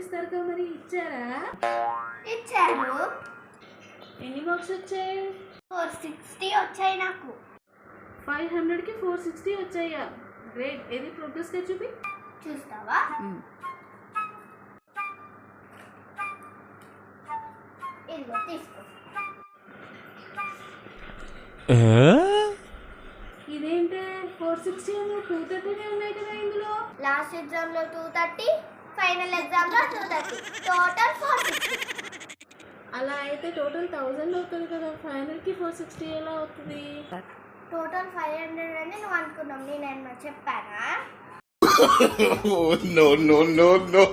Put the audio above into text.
ఇస్తారు కదా, మరి ఇచ్చారా? ఇచ్చారు. ఎన్ని మార్క్స్ వచ్చాయి? 460 వచ్చాయి నాకు. 500కి 460 వచ్చాయా? గ్రేట్. ఏది ప్రోగ్రెస్ కార్డ్ చూపి. చూస్తావా? ఇదిగో తీసుకో. ఇదేంటే 460 230 ఉన్నాయి కదా ఇందులో. లాస్ట్ ఎగ్జామ్ లో 230, ఫైనల్ ఎగ్జామ్ లో 230, టోటల్ 460. అలా అయితే టోటల్ 1000 అవుతుంది కదా, ఫైనల్కి 460 ఎలా అవుతుంది? టోటల్ 500 అని నువ్వు అనుకున్నావు, నేను చెప్పానా? No, no, no, no.